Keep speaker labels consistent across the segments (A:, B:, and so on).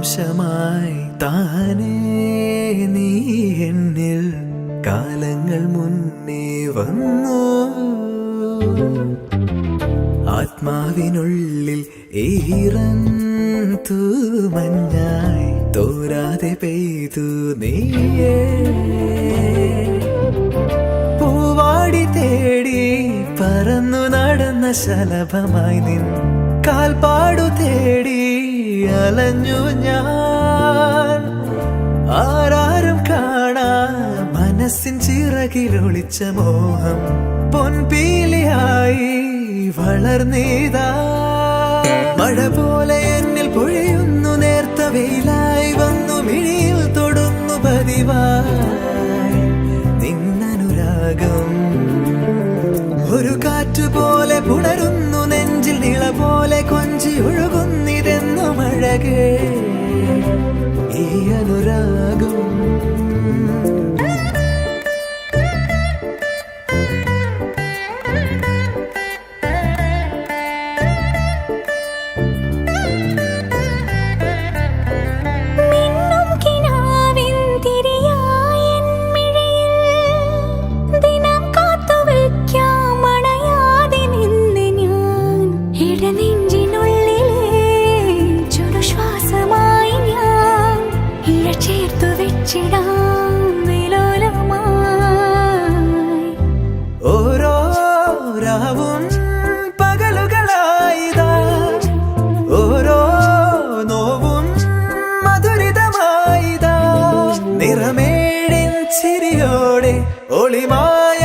A: ജീവാംശമായി താനേ നീ എന്നിൽ കാലങ്ങൾ മുന്നേ വന്നു. ആത്മാവിനുള്ളിൽ ഈറൻ തൂമഞ്ഞായി തോരാതെ പെയ്തു നീയേ. പൂവാടി തേടി പറന്നു നടന്ന ശലഭമായി നിൻ കാൽപ്പാടു തേടി അലഞ്ഞു ഞാൻ. ആരാരും കാണാ മനസ്സിൻ ചിറകിലൊളിച്ച മോഹം പൊൻപീലിയായി വളർന്നീതാ. മഴ പോലെ എന്നിൽ പൊഴിയുന്നു, നേർത്ത വെയിലായി വന്നു മിഴിയിൽ തൊടുന്നു പതിവായി നിന്നനുരാഗം. ഒരു കാറ്റു പോലെ പുണരുന്നു നെഞ്ചിൽ, നിള പോലെ കൊഞ്ചി ഒഴുകുന്നിതെന്നു മഴകേ ഈ അനുരാഗം. ഓരോ രാവും പകലുകളായിതാ, ഓരോ നോവും മധുരിതമായിതാ. നിറമേടിൻ ചിരിയോടെ ഒളിമായ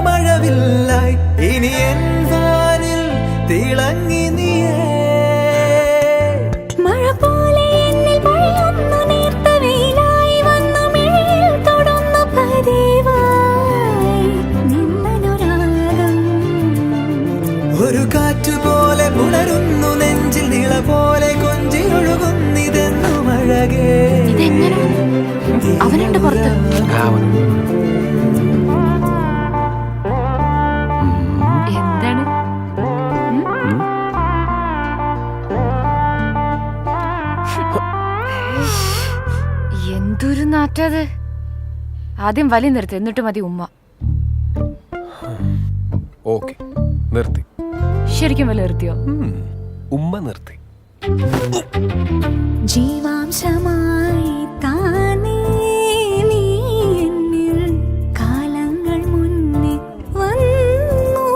A: മഴവില്ലായി ഇനി എൻ വാനിൽ തിളങ്ങി നീയേ. ഒരു കാറ്റുപോലെ പുണരുന്നു നെഞ്ചിൽ, നിള പോലെ കൊഞ്ചി ഒഴുകുന്നിതെന്നു മഴകേ.
B: അവനുണ്ട് പുറത്ത്. എന്താണ് എന്തൊരു നാറ്റത്. ആദ്യം വലി നിർത്തി, എന്നിട്ട് മതി ഉമ്മ.
C: ഓക്കെ, നിർത്തി.
B: ശരിക്കും വലി നിർത്തിയോ?
C: ഉമ്മ നിർത്തി.
D: ജീവാംശമായി താനേ നീ എന്നിൽ കാലങ്ങൾ മുന്നേ വന്നു.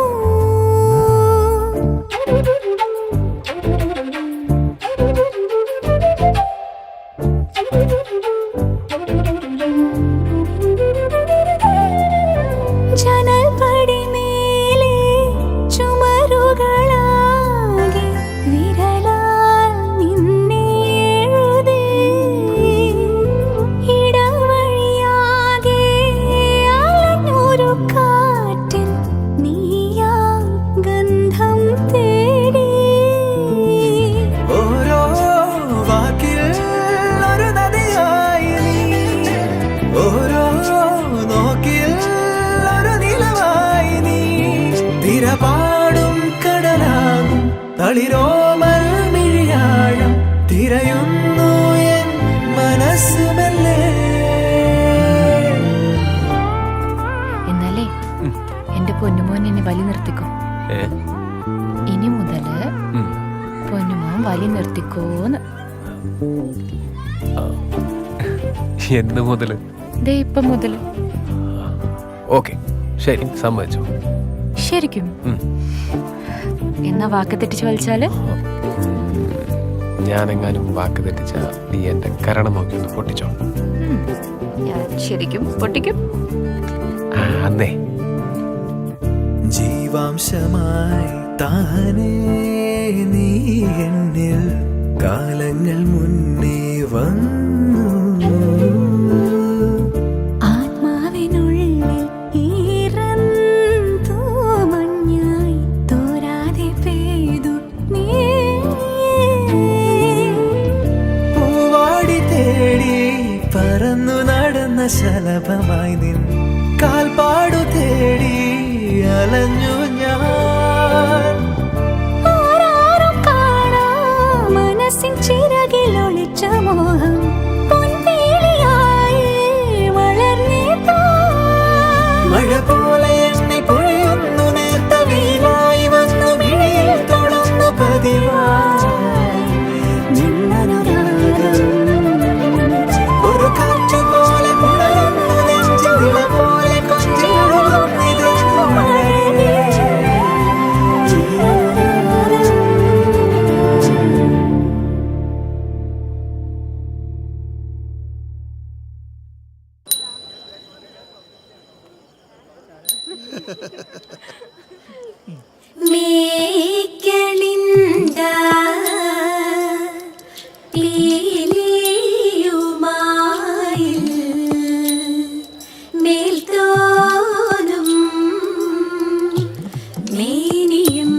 D: ജനൽ പടിമേലെ ചുമരുകളാകെ വിരലാൽ നിന്നെ എഴുതി. ഇടവഴിയാകെ അലഞ്ഞൊരു കാറ്റിൽ നീയാ ഗന്ധം തേടി.
A: ഓരോ വാക്കിൽ ഒരു നദിയായി നീ, ഓരോ നോക്കിൽ ഒരു നിലവായി നീ. തിരപാടും കടലാകും തളിരോമൽ മിഴിയാഴം തിരയുന്നു എൻ മനസ്സുമല്ലേ.
B: എന്നാലേ എന്റെ പൊന്നുമോൻ എന്നെ വലി നിർത്തിക്കോ. ഇനി മുതല് പൊന്നുമോൻ വലി നിർത്തിക്കോന്ന്.
C: എന്ന് മുതല്?
B: ദേ ഇപ്പം മുതല്.
C: ഓക്കെ, ശരി, സമ്മതിച്ചു.
B: ശരിക്കും? എന്നാ വാക്ക് തെറ്റിച്ച് വലിച്ചാല്?
C: ഞാനെങ്ങാനും വാക്ക് തെറ്റിച്ച നീ എന്റെ കരണം നോക്കി ഒന്ന് പൊട്ടിച്ചോ.
B: ഞാൻ ശരിക്കും പൊട്ടിക്കും.
C: അന്നേ
A: ജീവാംശമായി താനേ നീ എന്നിൽ കാലങ്ങൾ മുന്നേ വന്നു.
D: ആത്മാവിനുള്ളിൽ ഈറൻ തൂമഞ്ഞായി തോരാതെ പെയ്തു നീ.
A: പൂവാടി തേടി പറന്നു നടന്ന ശലഭമായി നിൻ കാൽപ്പാടു തേടി അലഞ്ഞു ഞാൻ.
D: ആരാരും കാണാ മനസ്സിൻ ചിറകിലൊളിച്ച വെച്ച മോഹം പൊൻപേളിയായി വളർന്നേതാ.
A: മഴ പോലെ എന്നെ പൊഴിയുന്നു നേർത്ത വെയിലായി വന്നു മിഴിയിൽ തൊടുന്നു പതിവായി
D: നിന്നനുരാഗം
A: ഒരു കാറ്റ് പോലെ പുണരുന്നു നെഞ്ചിൽ നില പോലെ കൊഞ്ചിയൊഴുകുന്നിതെന്നു മഴയേ.
D: മേഘളിന്ത പീലിയുമായിൽ മേൽത്തോനും മേനിയും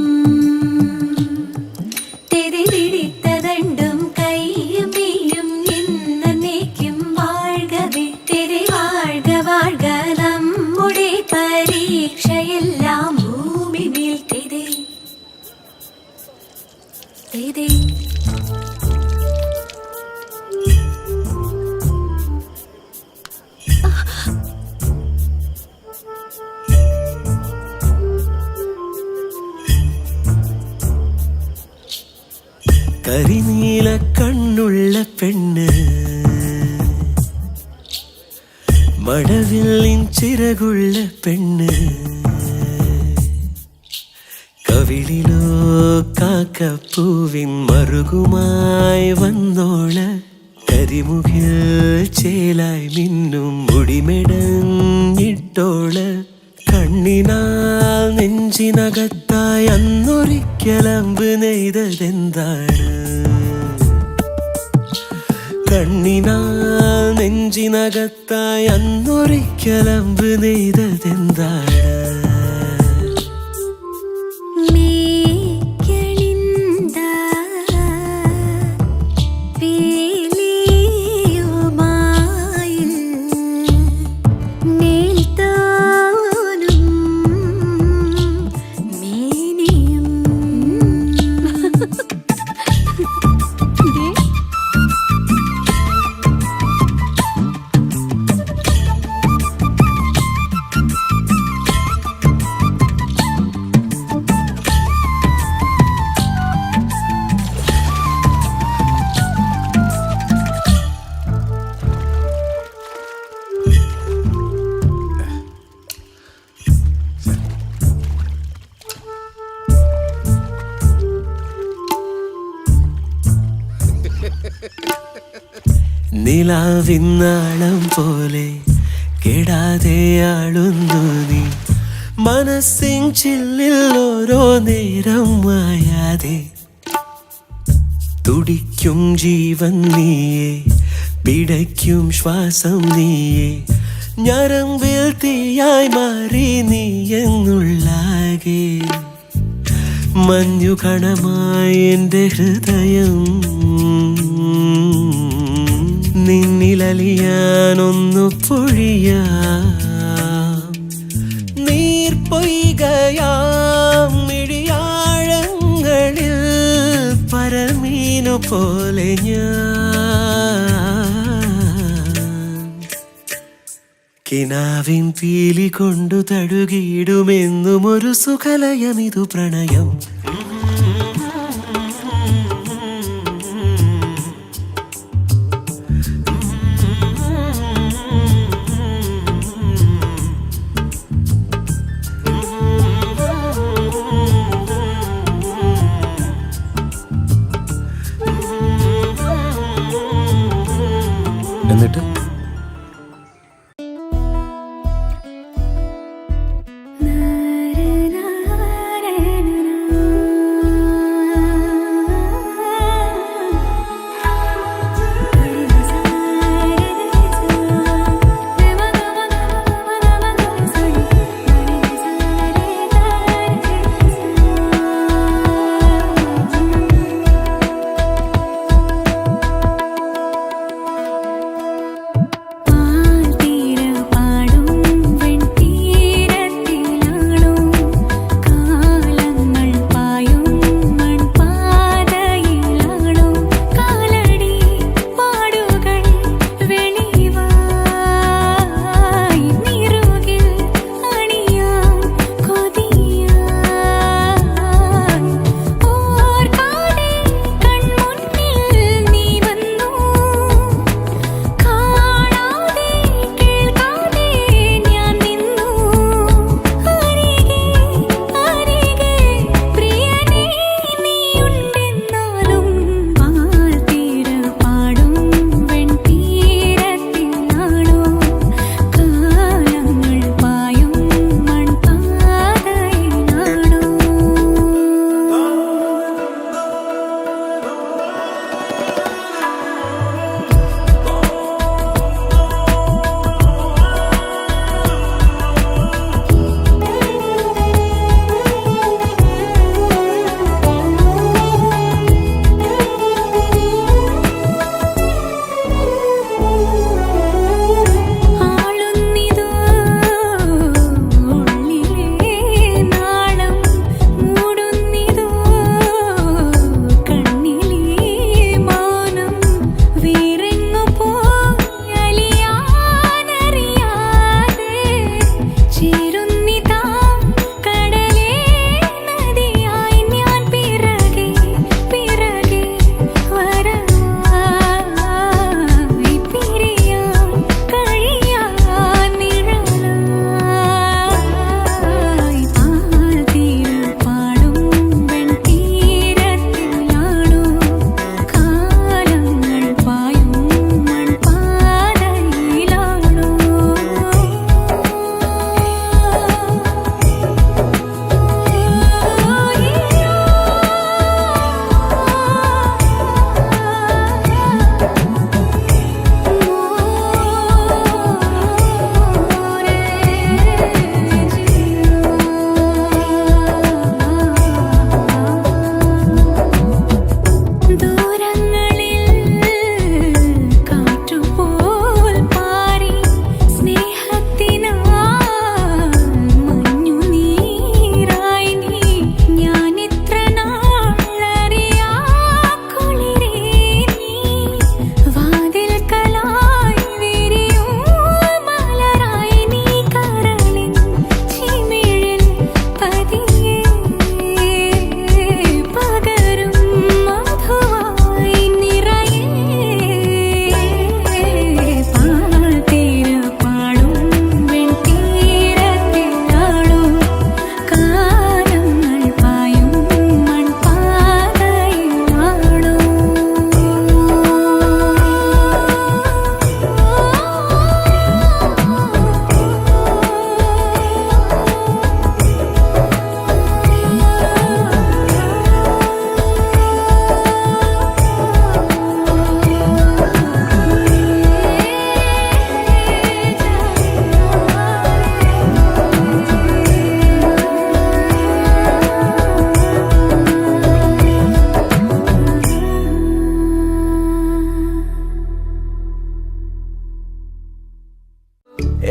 D: തെരിപിടിത്തതണ്ടും കൈയും മെയ്യും എന്നേക്കും വാഴ്കവേ തെരി വാഴ്ക വാഴ്ക നമ്മുടെ പരീക്ഷയെല്ലാം ഭൂമി മേൽ തെരേ തെരേ.
A: കരിനീല കണ്ണുള്ള പെണ്ണ് മഴവില്ലിൻ ചിറകുള്ള പെണ്ണ് കവിളിലോ കാക്കപ്പൂവിൻ മറുകുമായി വന്നോള് കരിമുകിൽ ചേലായി മിന്നും മുടിമെടഞ്ഞിട്ടോള് കണ്ണിനാൽ നെഞ്ചിനകത്തായി അന്നൊരിക്കലമ്പ് നെയ്തതെന്താണ് കണ്ണിനാൽ നെഞ്ചിനകത്തായി അന്നൊരിക്കലമ്പ് നെയ്തതെന്താണ്
D: മേഘളിന്ത പീലിയുമായിൽ മേൽത്തോനും മേനിയും
A: നിലാവിന്നാളം പോലെ കെടാതെ ആളുന്നു നീ മനസ്സിൻ ചില്ലിൽ ഓരോ നേരം മായാതെ തുടിക്കും ജീവൻ നീയേ പിടയ്ക്കും ശ്വാസം നീയേ ഞരമ്പിൽ തീയായി മാറി നീ എന്നുള്ളാകെ മഞ്ഞു കണമായി എൻ്റെ ഹൃദയം നിന്നിലലിയാനൊന്നു പൊഴിയാം നീർപ്പൊയ്കയാം മിഴിയാഴങ്ങളിൽ പരമീനു പോലെ ഞാൻ കിനാവിൻ പീലി കൊണ്ടു തടുകിയിടുമെന്നും ഒരു സുഖലയമിതു പ്രണയം
C: എന്നിട്ട്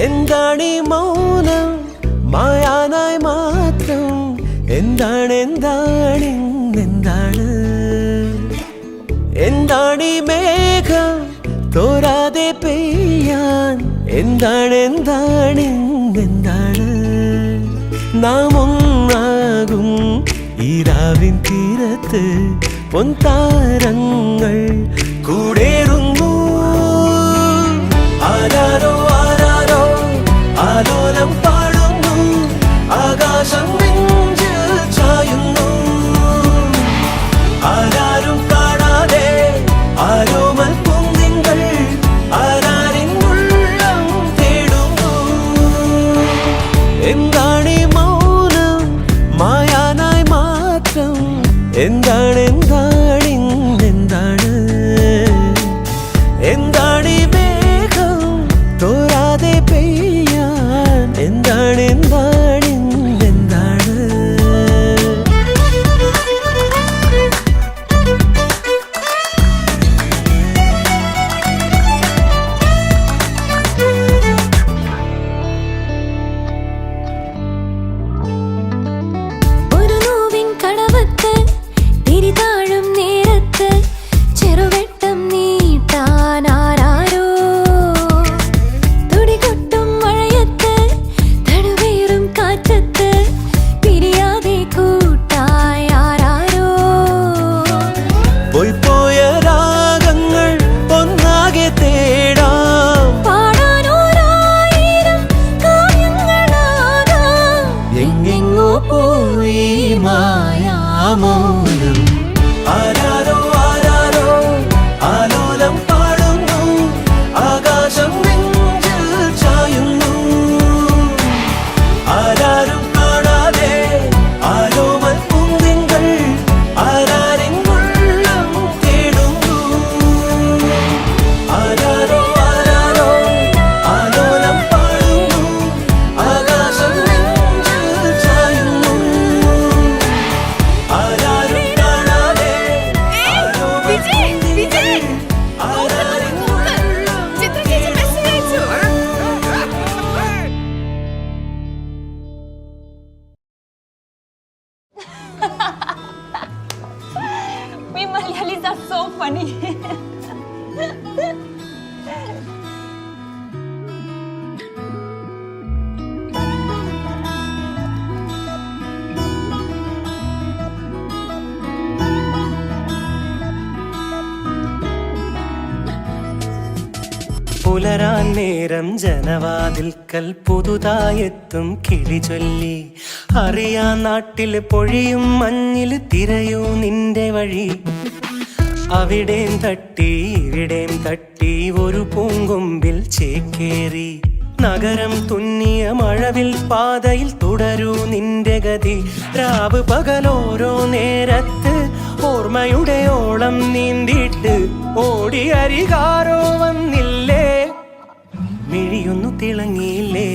A: എന്താണീ മൗനം മായാനായി മാത്രം എന്താണ് എന്താണ് എന്താണ് എന്താണീ മേഘം തോരാതെ പെയ്യാൻ എന്താണ് എന്താണ് എന്താണ് നാം ഒന്നാകും ഈ രാവിൻ തീരത്ത് പൊൻതാരങ്ങൾ കൂടേറുന്നു ആരാരോ ആരാരോ ആലോലം പാടുന്നു ആകാശം നെഞ്ചിൽ ചായുന്നു ആരാരും കാണാതെ ആരോമൽ പൊന്നിങ്ങൾ ആരാരിൻ ഉള്ളം തേടുന്നു എന്താണീ മൗനം മായാനായി മാത്രം എന്താണ് എന്താണ് എന്താണ് എന്താണീ മേഘം തോരാതെ പെയ്യാൻ എന്താണ് എന്താണ് എന്താണ്
D: ഒരു നോവിൻ കടവത്ത് തിരിതാഴും നേരത്ത് ചെറുവെട്ടം നീട്ടാൻ ആരാരോ തുടികൊട്ടും മഴയത്ത് തണുവേറും കാറ്റത്ത് പിരിയാതെ കൂട്ടായി ആരാരോ
A: പോയി പോയ രാഗങ്ങൾ ഒന്നാകെ തേടാം
D: പാടാനോരായിരം കാവ്യങ്ങളാകാം
A: എങ്ങെങ്ങോ പോയി മായാമൗനം ആരാരോ ആരാരോ ആലോലം പാടുന്നു ആകാശം നെഞ്ചിൽ ചായുന്നു ആരാരും കാണാതെ ആരോമൽ പൂന്തിങ്കൾ ആരാരിൻ ഉള്ളം തേടുന്നു ആരാരോ ആരാരോ ആലോലം പാടുന്നു ആകാശം നെഞ്ചിൽ ചായുന്നു ആരാരും കാണാതെ ആരോമൽ പൂന്തിങ്കൾ ആരാരിൻ ഉള്ളം
E: We Malayalis are so funny.
A: പുലരാൻ നേരം ജനവാതിൽക്കൽ പുതുതായെത്തും കിളി ചൊല്ലി അറിയാൻ നാട്ടിൽ പൊഴിയും മഞ്ഞിൽ തിരയൂ നിന്റെ വഴി അവിടേം തട്ടി ഇവിടേം തട്ടി ഒരു പൂങ്കൊമ്പിൽ ചേക്കേറി നഗരം തുന്നിയ മഴവിൽ പാതയിൽ തുടരൂ നിന്റെ ഗതി രാവ് പകലോരോ നേരത്ത് ഓർമ്മയുടെ ഓളം നീന്തിയിട്ട് ഓടി അരികാരോ വന്നില്ലേ മിഴിയൊന്നു തിളങ്ങിയില്ലേ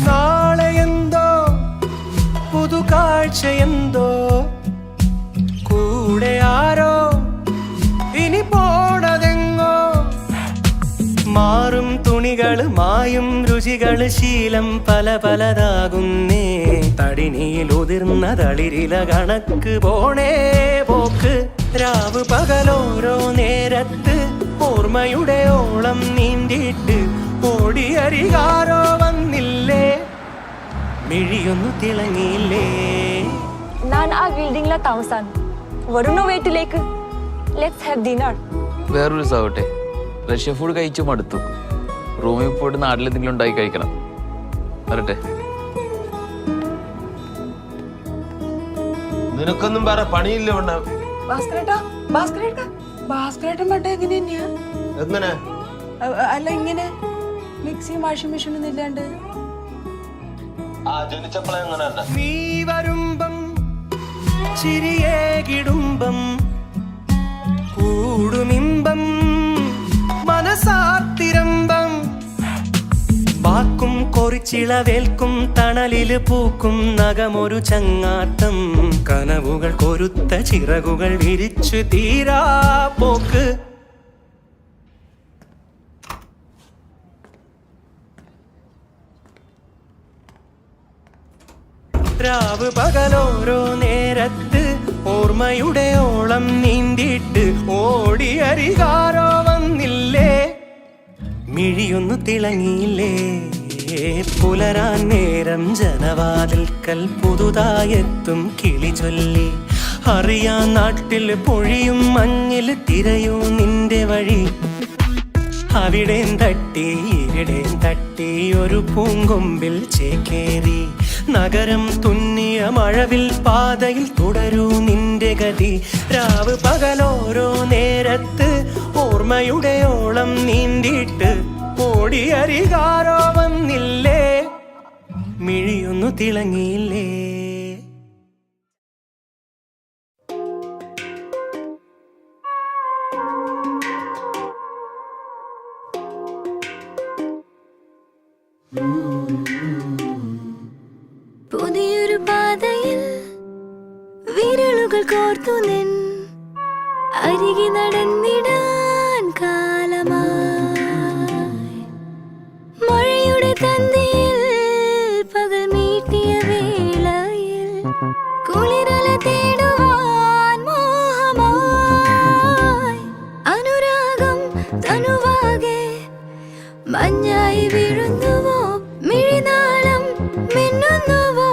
A: നാളെയെന്തോ പുതുകാഴ്ചയെന്തോ കൂടെ ആരോ ഇനി പോണതെങ്ങോ മാറും തുണികള് മായും രുചികള് ശീലം പല പലതാകുന്നേ തടിനിയിൽ ഉതിർന്ന തളിരില കണക്ക് പോണേ പോക്ക് രാവ് പകലോരോ നേരത്ത് ഓർമ്മയുടെ ഓളം നീന്തിയിട്ട് ഓടി അരികാരോ വന്നില്ലേ മിഴിയൊന്നു തിളങ്ങിയില്ലേ
E: ഞാൻ ആ ബിൽഡിംഗിലെ താമസാൻ വരുന്നോ വീട്ടിലേക്ക് ലെറ്റ്സ് ഹാവ് ഡിന്നർ
F: വേറൊരു സാവട്ടെ റഷ്യ ഫുഡ് കഴിച്ചു മടുത്തു റൂമിൽ പോയിട്ട് നാട്ടിലെന്തെങ്കിലും ഉണ്ടാക്കി കഴിക്കണം വരട്ടെ
G: നിനക്കൊന്നും വേറെ പണിയില്ല
H: ഭാസ്കരേട്ടൻ മറ്റേ എങ്ങനെയാ
G: എങ്ങനെ
H: അല്ല ഇങ്ങനെ മിക്സിയും വാഷിംഗ് മെഷീനും ഇല്ലാണ്ട്
G: ജനിച്ചപ്പോഴെ എങ്ങനെ
A: നീ വരുമ്പം ചിരിയേ കിടുമ്പം കൊറിച്ചിളവേൽക്കും തണലില് പൂക്കും നഖമൊരു ചങ്ങാത്തം കനവുകൾ കൊരുത്ത ചിറകുകൾ വിരിച്ചു തീരാ പോക്ക് രാവ് പകലോരോ നേരത്ത് ഓർമ്മയുടെ ഓളം നീന്തിയിട്ട് ഓടിയരികാരോ വന്നില്ലേ മിഴിയൊന്നു തിളങ്ങിയില്ലേ പുലരാൻ നേരം ജനവാതിൽക്കൽ പുതുതായെത്തും കിളി ചൊല്ലി അറിയാൻ നാട്ടിൽ പൊഴിയും മഞ്ഞിൽ തിരയൂ നിന്റെ വഴി അവിടേം തട്ടി ഇവിടേം തട്ടി ഒരു പൂങ്കൊമ്പിൽ ചേക്കേറി നഗരം തുന്നിയ മഴവിൽ പാതയിൽ തുടരൂ നിന്റെ ഗതി രാവ് പകലോരോ നേരത്ത് ഓർമ്മയുടെ ഓളം നീന്തിയിട്ട് ഓടിയരികാരോ വന്നില്ലേ മിഴിയൊന്നു തിളങ്ങിയില്ലേ
D: പുതിയൊരു പാതയിൽ വിരലുകൾ കോർത്തു നിൻ അരികെ നടന്നിടാൻ കാലമായി മഴയുടെ തന്തിയിൽ പകൽ മീട്ടിയ വേളയിൽ കുളിരല തേടുവാൻ മോഹമായി അനുരാഗം തനുവാകെ മഞ്ഞായി വീഴുന്നുവോ മിഴിനാളം മിന്നുന്നുവോ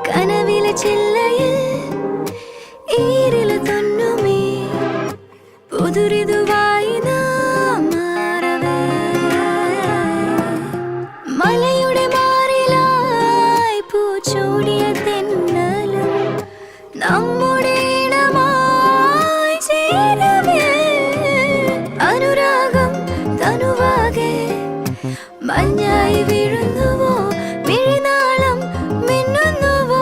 D: കനവിലെ ചില്ലയിൽ ഈരില തൊന്നുമേ പുതുരിതുവായി നാം മാറവേ മലയുടെ മാറിലായി പൂച്ചൂടിയ തെന്നലും നമ്മുടെ ഇണമായി ചേരവേ അനുരാഗം തനുവാകെ മഞ്ഞായി വീഴുന്നുവോ മിഴിനാളം മിന്നുന്നുവോ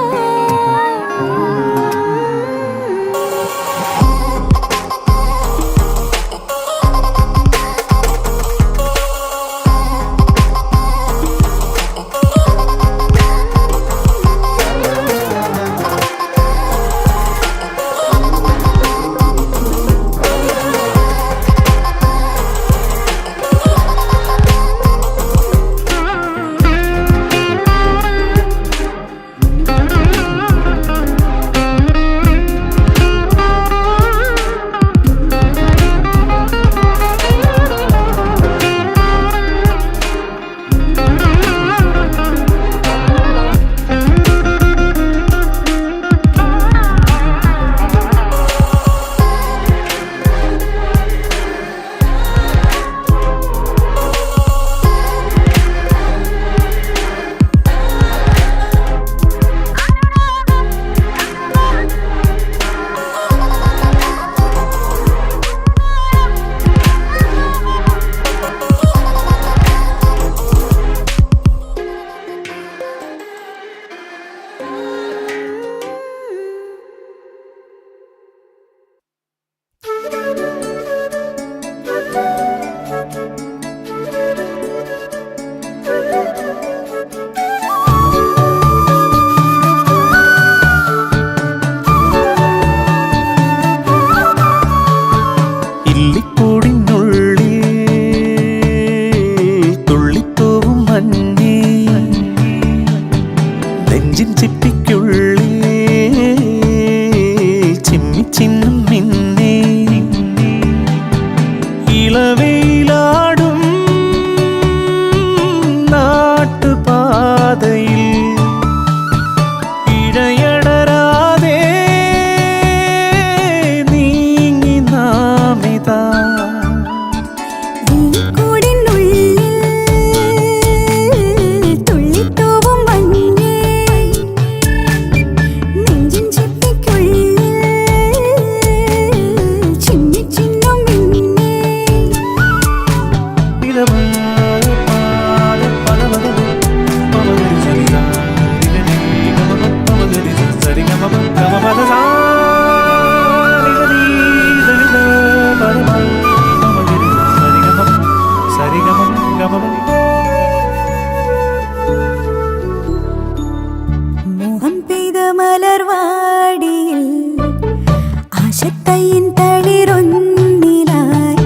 D: ആശത്തൈൻ തളിരൊന്നിലായി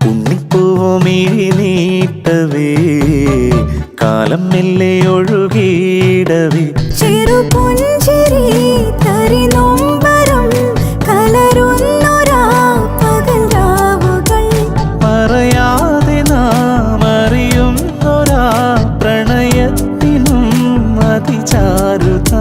I: ഉണ്ണിപ്പൂവോമിഴി നീട്ടവേ കാലം മെല്ലെ ഒഴുകിയിടവേ
D: ചെറുപുഞ്ചിരി തരി നൊമ്പരം കലരുന്നൊരാ പകൽ രാവുകൾ
I: പറയാതെ നാം അറിയുന്നൊരാ പ്രണയത്തിനും അതിചാരുത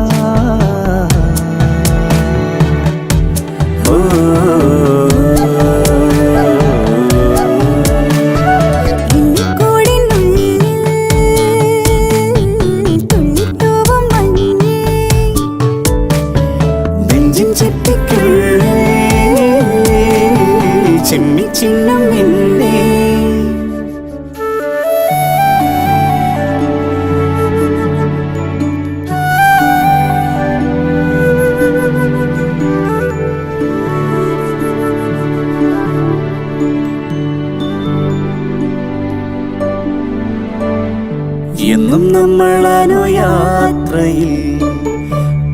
D: ചിന്നും നിന്നെ
I: എന്നും നമ്മളാനോ യാത്രയിൽ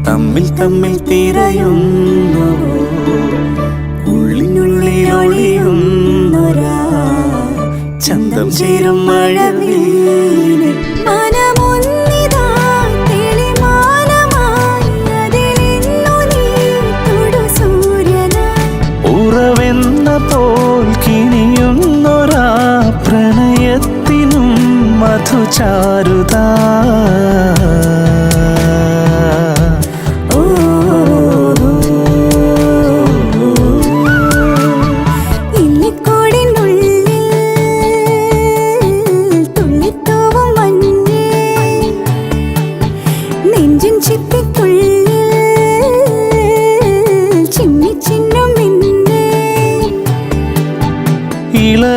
I: തമ്മിൽ തമ്മിൽ തിരയുന്നു
D: ഉള്ളിനുള്ളിലൊളിയുന്നൊരാ
I: ചന്തം ചേരും മഴവില്ലിനെ
D: മനമൊന്നിതാ തെളിമാനമായി അതിലിന്നു നീ തൊടു സൂര്യനായി
I: ഉറവെന്ന പോൽ കിനിയുന്നൊരാ പ്രണയത്തിനും മധുചാരുത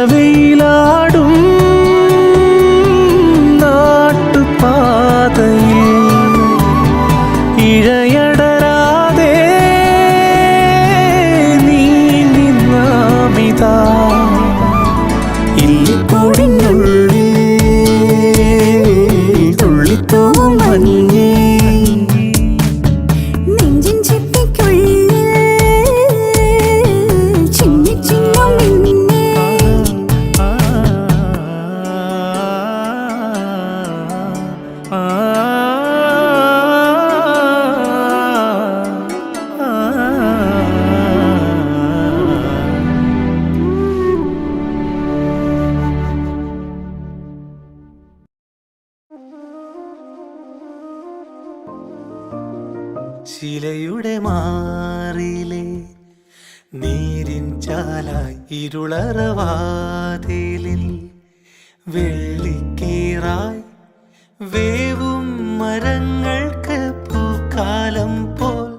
I: ഇളവയിലാടും നാട്ടുപാതയിൽ ഇഴയടരാതെ നീന്തി നാമിതാ ഇല്ലിക്കൂടിനുള്ളിൽ തുള്ളിത്തൂവും മഞ്ഞേ
D: നെഞ്ചിൻ ചിപ്പിക്കുള്ളിൽ ചിന്നി ചിന്നും നിന്നെ
A: ശിലയുടെ മാറിലെ നീരിൻ ചാലായി ഇരുളറവാതിലിൽ വെള്ളിക്കീറായി വേവും മരങ്ങൾക്ക് പൂക്കാലം പോൽ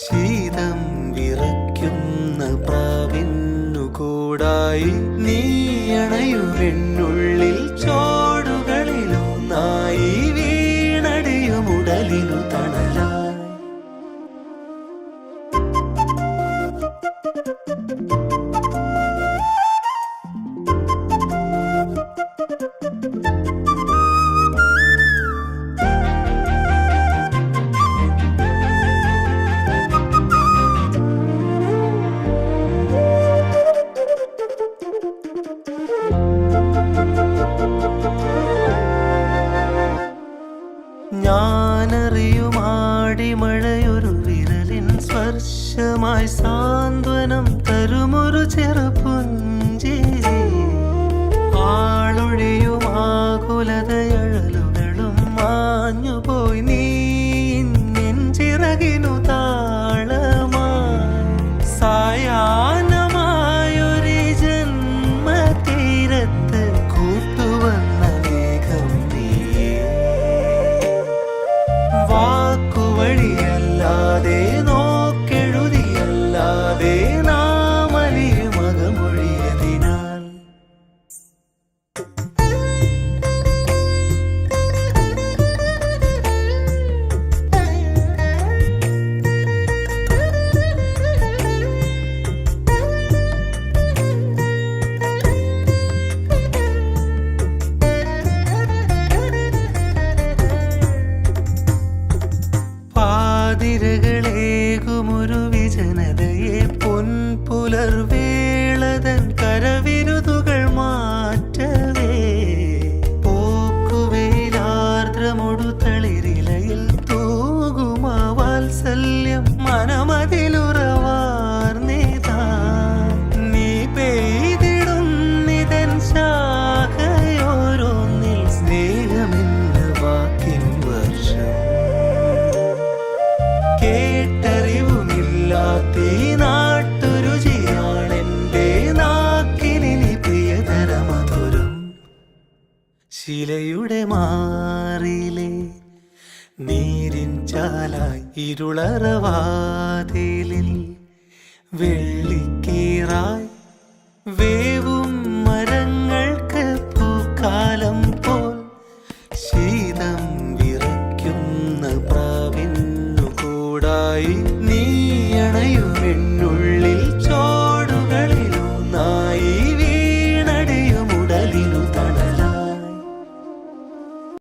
A: ശീതം വിറയ്ക്കുന്ന പ്രാവിന്നു കൂടായി നീ അണയുമെന്നുള്ളിൽ ചോടുകളിലൊന്നായി വീണടിയുമുടലിനു തണലായി ഞാനറിയുമാടിമഴയൊരു വിരലിൻ സ്പർശമായി സാന്ത്വനം തരുമൊരു ചെറുപുഞ്ചിരി ആളൊഴിയും ആകുലതയഴലുകളും മാഞ്ഞുപോയി നീ നെഞ്ചിറകിനു താളമായി സായാഹ്നമായൊരു ജന്മതീരത്ത് കൂട്ടുവന്ന മേഘം നീയേ വാക്കുവഴിയല്ലാതെ നോക്കെഴുതിയല്ലാതെ നാമലിയുമകമൊഴിയതിനാൽ മാറിലേ നീരിൻ ചാലായി ഇരുളറവാതിലിൽ വെള്ളിക്കീറായി വേവും മരങ്ങൾക്ക് പൂക്കാലം പോൽ ശീതം വിറയ്ക്കുന്ന പ്രാവിന്നു കൂടായി നീ അണയുമെന്നുള്ളിൽ